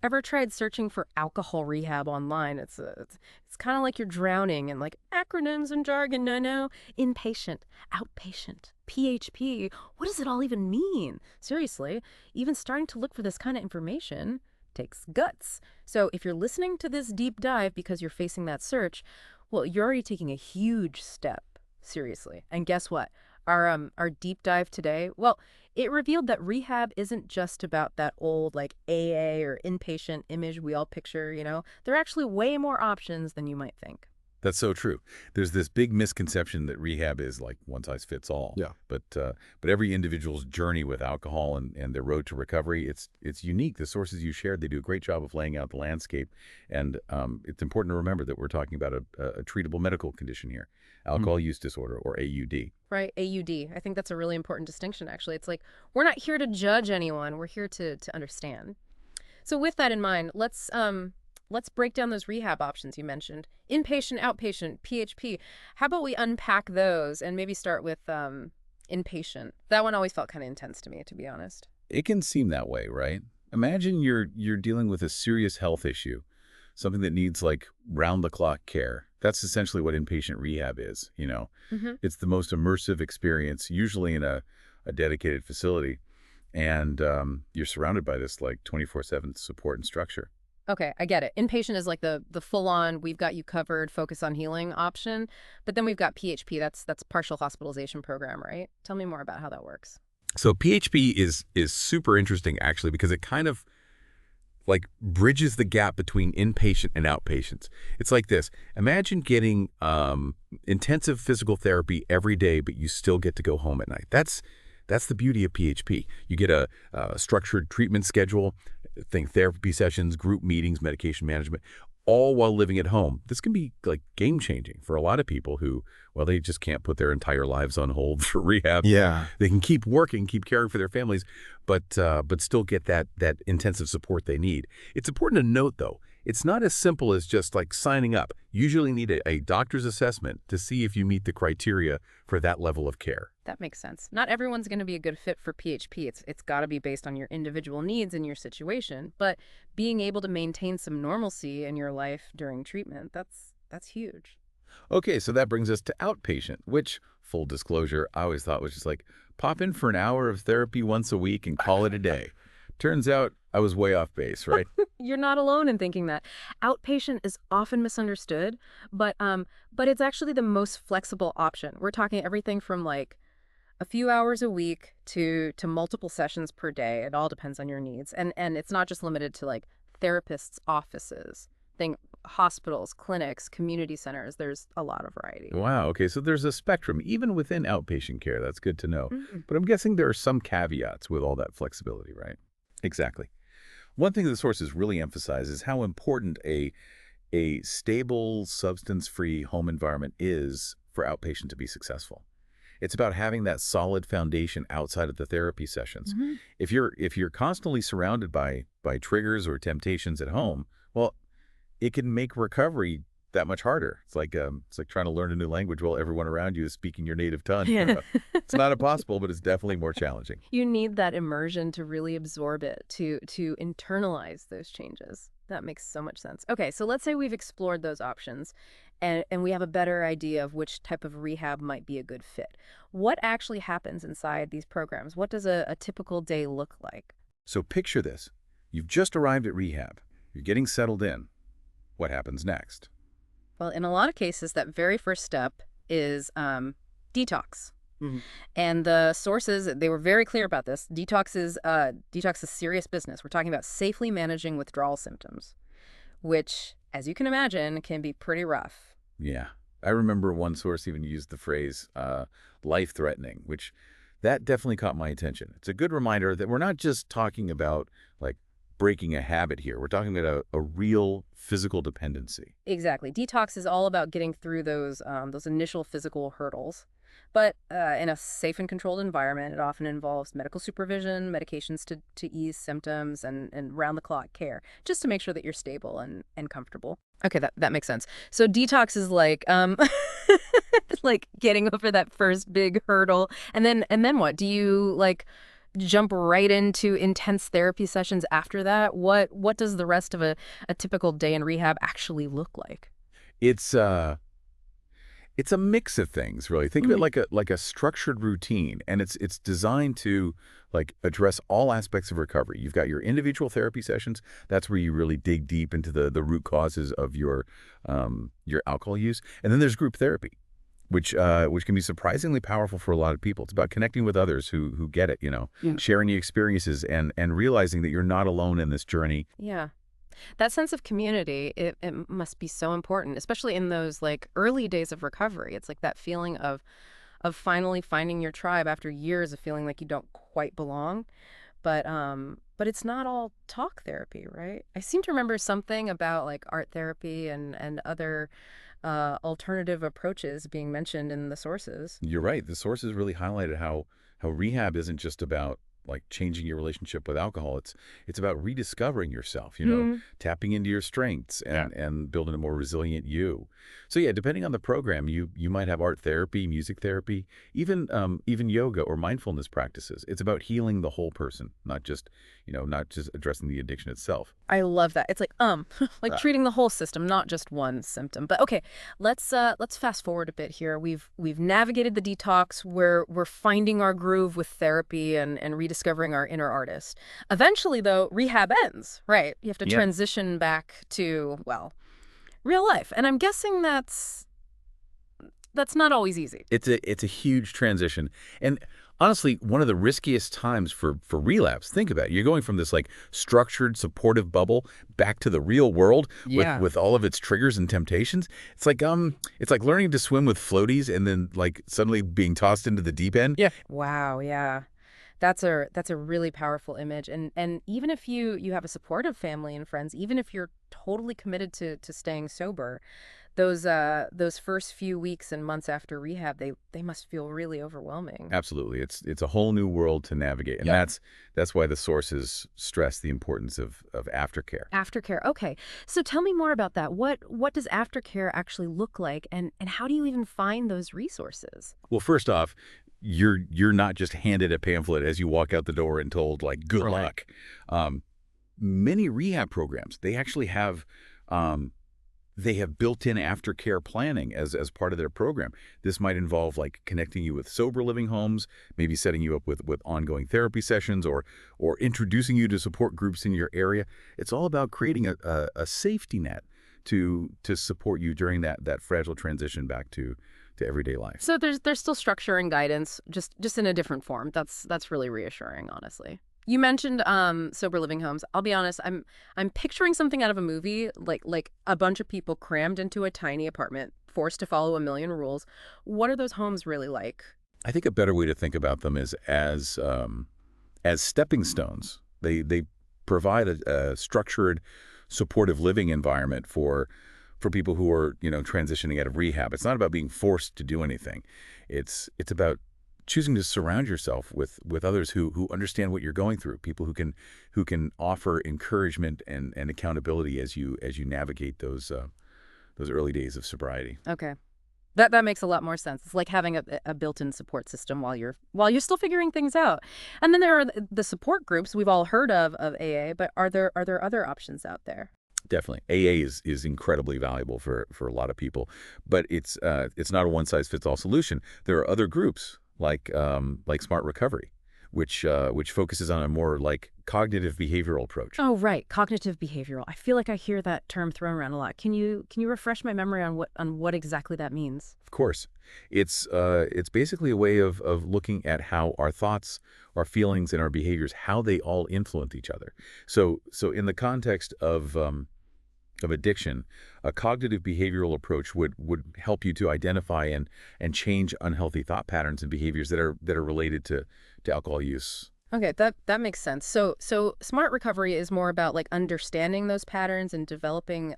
Ever tried searching for alcohol rehab online? It's kind of like you're drowning in like acronyms and jargon. No, no. Inpatient, outpatient, PHP. What does it all even mean? Seriously, even starting to look for this kind of information takes guts. So if you're listening to this deep dive because you're facing that search, well, you're already taking a huge step. Seriously. And guess what? Our deep dive today, well, it revealed that rehab isn't just about that old like AA or inpatient image we all picture, you know? There are actually way more options than you might think. That's so true. There's this big misconception that rehab is like one size fits all. Yeah. But every individual's journey with alcohol and their road to recovery, it's unique. The sources you shared, they do a great job of laying out the landscape. And it's important to remember that we're talking about a treatable medical condition here, alcohol use disorder, or AUD. Right, AUD. I think that's a really important distinction, actually. It's like we're not here to judge anyone. We're here to understand. So with that in mind, let's break down those rehab options you mentioned. Inpatient, outpatient, PHP. How about we unpack those and maybe start with inpatient? That one always felt kind of intense to me, to be honest. It can seem that way, right? Imagine you're dealing with a serious health issue, something that needs like round-the-clock care. That's essentially what inpatient rehab is, you know. It's the most immersive experience, usually in a dedicated facility, and you're surrounded by this like 24/7 support and structure. Okay, I get it. Inpatient is like the full-on, we've got you covered, focus on healing option. But then we've got PHP, that's partial hospitalization program, right? Tell me more about how that works. So PHP is super interesting, actually, because it kind of like bridges the gap between inpatient and outpatients. It's like this. Imagine getting intensive physical therapy every day, but you still get to go home at night. That's the beauty of PHP. You get a structured treatment schedule, think therapy sessions, group meetings, medication management, all while living at home. This can be like game-changing for a lot of people who, well, they just can't put their entire lives on hold for rehab. Yeah. They can keep working, keep caring for their families, but still get that intensive support they need. It's important to note, though, it's not as simple as just like signing up. You usually need a doctor's assessment to see if you meet the criteria for that level of care. That makes sense. Not everyone's going to be a good fit for PHP. It's got to be based on your individual needs and your situation. But being able to maintain some normalcy in your life during treatment, that's huge. Okay, so that brings us to outpatient, which, full disclosure, I always thought was just like pop in for an hour of therapy once a week and call it a day. Turns out I was way off base, right? You're not alone in thinking that. Outpatient is often misunderstood, but it's actually the most flexible option. We're talking everything from like a few hours a week to multiple sessions per day. It all depends on your needs. And it's not just limited to like therapists' offices. Think hospitals, clinics, community centers. There's a lot of variety. Wow, okay, so there's a spectrum, even within outpatient care. That's good to know. Mhm. But I'm guessing there are some caveats with all that flexibility, right? Exactly. One thing the sources really emphasize is how important a stable, substance-free home environment is for outpatient to be successful. It's about having that solid foundation outside of the therapy sessions. Mhm. If you're constantly surrounded by triggers or temptations at home, well, it can make recovery that much harder. It's like trying to learn a new language while everyone around you is speaking your native tongue. Yeah. It's not impossible, but it's definitely more challenging. You need that immersion to really absorb it, to internalize those changes. That makes so much sense. Okay, so let's say we've explored those options and we have a better idea of which type of rehab might be a good fit. What actually happens inside these programs? What does a typical day look like? So picture this. You've just arrived at rehab. You're getting settled in. What happens next? Well, in a lot of cases, that very first step is detox. Mhm. And the sources, they were very clear about this. Detox is serious business. We're talking about safely managing withdrawal symptoms, which, as you can imagine, can be pretty rough. Yeah. I remember one source even used the phrase life-threatening, which that definitely caught my attention. It's a good reminder that we're not just talking about like breaking a habit here. We're talking about a real physical dependency. Exactly. Detox is all about getting through those initial physical hurdles. But in a safe and controlled environment, it often involves medical supervision, medications to ease symptoms, and round-the-clock care, just to make sure that you're stable and comfortable. Okay, that makes sense. So detox is like like getting over that first big hurdle. And then what? Do you like jump right into intense therapy sessions after that? What does the rest of a typical day in rehab actually look like? It's uh it's a mix of things, really. Think of it Mm, like a structured routine, and it's designed to like address all aspects of recovery. You've got your individual therapy sessions. That's where you really dig deep into the root causes of your alcohol use, and then there's group therapy, which can be surprisingly powerful for a lot of people. It's about connecting with others who get it, yeah. sharing your experiences and realizing that you're not alone in this journey. Yeah. That sense of community, it must be so important, especially in those like early days of recovery. It's like that feeling of finally finding your tribe after years of feeling like you don't quite belong. But it's not all talk therapy, right? I seem to remember something about like art therapy and other alternative approaches being mentioned in the sources. You're right. The sources really highlighted how rehab isn't just about like changing your relationship with alcohol. It's about rediscovering yourself, Hmm. tapping into your strengths Yeah. and building a more resilient you. So yeah, depending on the program, you might have art therapy, music therapy, even yoga or mindfulness practices. It's about healing the whole person, not just addressing the addiction itself. I love that. It's like like Uh, treating the whole system, not just one symptom. But okay, let's fast forward a bit here. We've navigated the detox. We're finding our groove with therapy and rediscovering our inner artist. Eventually, though, rehab ends, right? You have to yeah. transition back to, well, real life. And I'm guessing that's not always easy. It's a huge transition. And honestly, one of the riskiest times for relapse, think about it. You're going from this like structured, supportive bubble back to the real world Yeah. with all of its triggers and temptations. It's like learning to swim with floaties and then like suddenly being tossed into the deep end. Yeah. Wow, yeah. That's a really powerful image. And even if you have a supportive family and friends, even if you're totally committed to staying sober, those first few weeks and months after rehab, they must feel really overwhelming. Absolutely. It's a whole new world to navigate. And Yep. that's why the sources stress the importance of aftercare. Aftercare. Okay. So tell me more about that. What does aftercare actually look like and how do you even find those resources? Well, first off, you're not just handed a pamphlet as you walk out the door and told like good Right. luck. Um, Many rehab programs they actually have they have built-in aftercare planning as part of their program. This might involve like connecting you with sober living homes, maybe setting you up with ongoing therapy sessions, or introducing you to support groups in your area. It's all about creating a safety net to support you during that fragile transition back to everyday life. So there's still structure and guidance, just in a different form. That's really reassuring, honestly. You mentioned sober living homes. I'll be honest, I'm picturing something out of a movie, like a bunch of people crammed into a tiny apartment, forced to follow a million rules. What are those homes really like? I think a better way to think about them is as stepping stones. They provide a structured, supportive living environment for people who are transitioning out of rehab. It's not about being forced to do anything. It's about choosing to surround yourself with others who understand what you're going through, people who can offer encouragement and accountability as you navigate those early days of sobriety. Okay. That makes a lot more sense. It's like having a built-in support system while you're still figuring things out. And then there are the support groups we've all heard of AA, but are there other options out there? Definitely. AA is incredibly valuable for a lot of people, but it's not a one-size-fits-all solution. There are other groups like Smart Recovery, which focuses on a more like cognitive behavioral approach. Oh, right. Cognitive behavioral. I feel like I hear that term thrown around a lot. Can you refresh my memory on what exactly that means? Of course, it's basically a way of looking at how our thoughts, our feelings, and our behaviors, how they all influence each other. So in the context of addiction, a cognitive behavioral approach would help you to identify and change unhealthy thought patterns and behaviors that are related to alcohol use. Okay, that makes sense. So smart recovery is more about like understanding those patterns and developing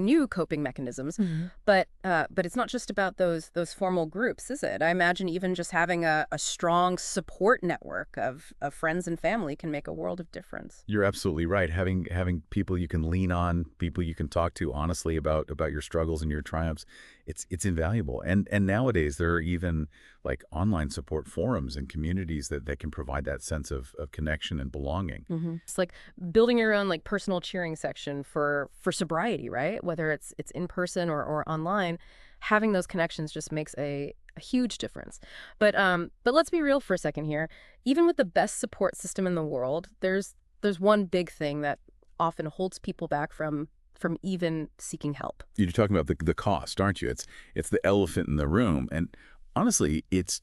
new coping mechanisms. But it's not just about those formal groups, is it? I imagine even just having a strong support network of friends and family can make a world of difference. You're absolutely right. Having people you can lean on, people you can talk to honestly about your struggles and your triumphs, it's invaluable. And nowadays there are even like online support forums and communities that can provide provide that sense of connection and belonging. It's like building your own like personal cheering section for sobriety, right? Whether it's in person or online, having those connections just makes a huge difference. But let's be real for a second here. Even with the best support system in the world, there's one big thing that often holds people back from even seeking help. You're talking about the cost, aren't you? It's the elephant in the room. And honestly, it's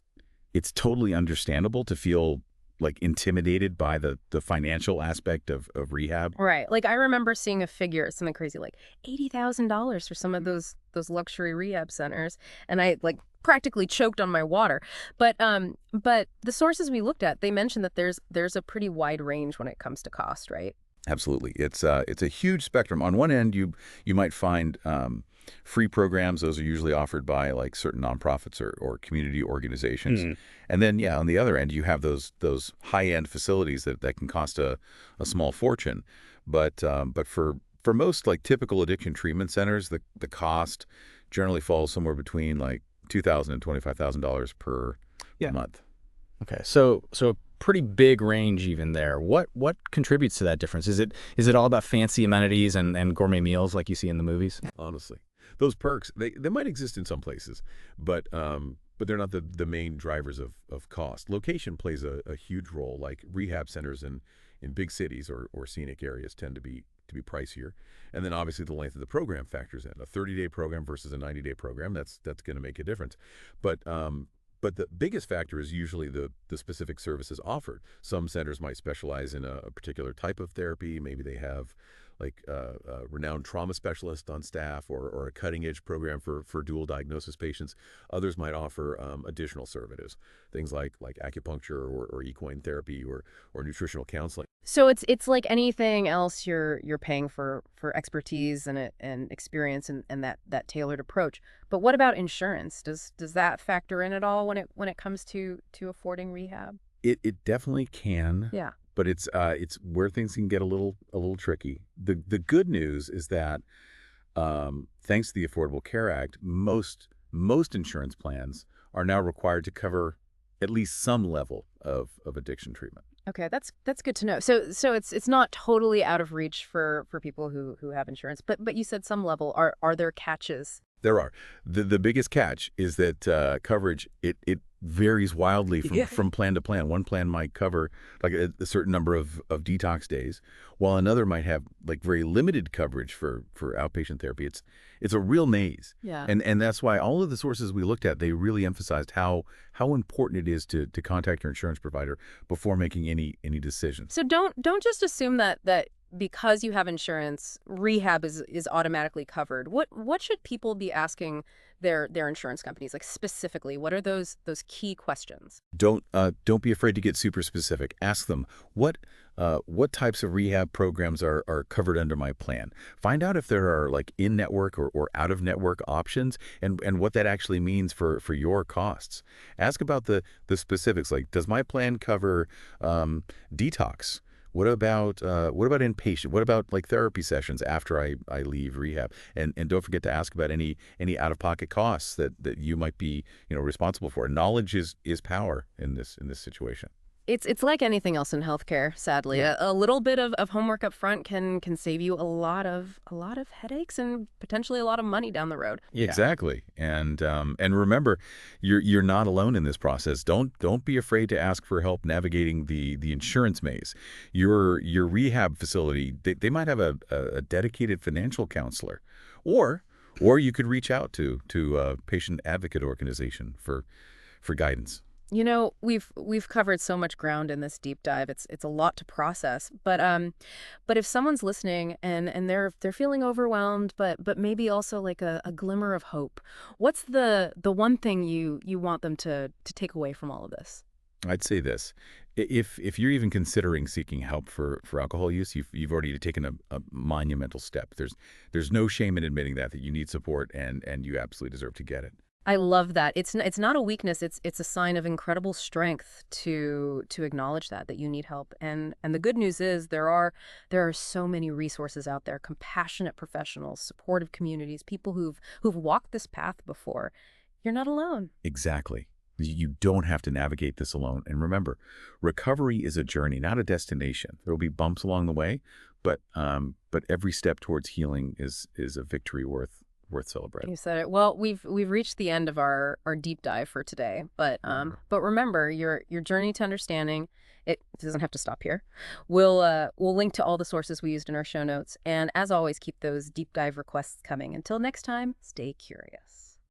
totally understandable to feel like intimidated by the financial aspect of rehab. Right. Like I remember seeing a figure, something crazy like $80,000 for some of those luxury rehab centers, and I like practically choked on my water. But the sources we looked at, they mentioned that there's a pretty wide range when it comes to cost, right? Absolutely. It's a huge spectrum. On one end, you might find free programs. Those are usually offered by like certain nonprofits or community organizations. And then, yeah, on the other end, you have those high-end facilities that can cost a small fortune. But for most like typical addiction treatment centers, the cost generally falls somewhere between like $2,000 and $25,000 per Yeah. month. Okay. So a pretty big range even there. What contributes to that difference? Is it all about fancy amenities and gourmet meals like you see in the movies? Honestly, those perks they might exist in some places, but they're not the main drivers of cost. Location plays a huge role. Like rehab centers in big cities or scenic areas tend to be pricier, and then obviously the length of the program factors in. A 30-day program versus a 90-day program, that's going to make a difference. But the biggest factor is usually the specific services offered. Some centers might specialize in a particular type of therapy. Maybe they have like a renowned trauma specialist on staff or a cutting-edge program for dual diagnosis patients. Others might offer additional services, things like acupuncture or equine therapy or nutritional counseling. So it's like anything else you're paying for expertise and experience and that tailored approach. But what about insurance? Does that factor in at all when it comes to affording rehab? It definitely can. Yeah. But it's where things can get a little tricky. The good news is that thanks to the Affordable Care Act, most insurance plans are now required to cover at least some level of addiction treatment. Okay, that's good to know. So it's not totally out of reach for people who have insurance, but you said some level. Are there catches? There are. The biggest catch is that coverage, it varies wildly from plan to plan. One plan might cover like a certain number of detox days, while another might have like very limited coverage for outpatient therapy. It's a real maze. Yeah. And that's why all of the sources we looked at, they really emphasized how important it is to contact your insurance provider before making any decisions. So don't just assume that because you have insurance, rehab is automatically covered. What should people be asking their insurance companies, like specifically? What are those key questions? Don't be afraid to get super specific. Ask them what types of rehab programs are covered under my plan. Find out if there are like in-network or out-of-network options and what that actually means for your costs. Ask about the specifics, like does my plan cover detox? What about inpatient? What about like therapy sessions after I leave rehab? And don't forget to ask about any out-of-pocket costs that you might be responsible for. Knowledge is power in this situation. It's like anything else in healthcare, sadly. A little bit of homework up front can save you a lot of headaches and potentially a lot of money down the road. Yeah. Exactly. And remember, you're not alone in this process. Don't be afraid to ask for help navigating the insurance maze. Your rehab facility, they might have a dedicated financial counselor, or you could reach out to a patient advocate organization for guidance. You know, we've covered so much ground in this deep dive. It's a lot to process. But if someone's listening and they're feeling overwhelmed, but maybe also like a glimmer of hope, what's the one thing you want them to take away from all of this? I'd say this. If you're even considering seeking help for alcohol use, you've already taken a monumental step. There's no shame in admitting that you need support and you absolutely deserve to get it. I love that. It's not a weakness. It's a sign of incredible strength to acknowledge that you need help. And the good news is there are so many resources out there, compassionate professionals, supportive communities, people who've walked this path before. You're not alone. Exactly. You don't have to navigate this alone. And remember, recovery is a journey, not a destination. There will be bumps along the way, but every step towards healing is a victory worth celebrating. You said it. Well, we've reached the end of our deep dive for today, but remember your journey to understanding it doesn't have to stop here. We'll link to all the sources we used in our show notes, and as always, keep those deep dive requests coming. Until next time, stay curious.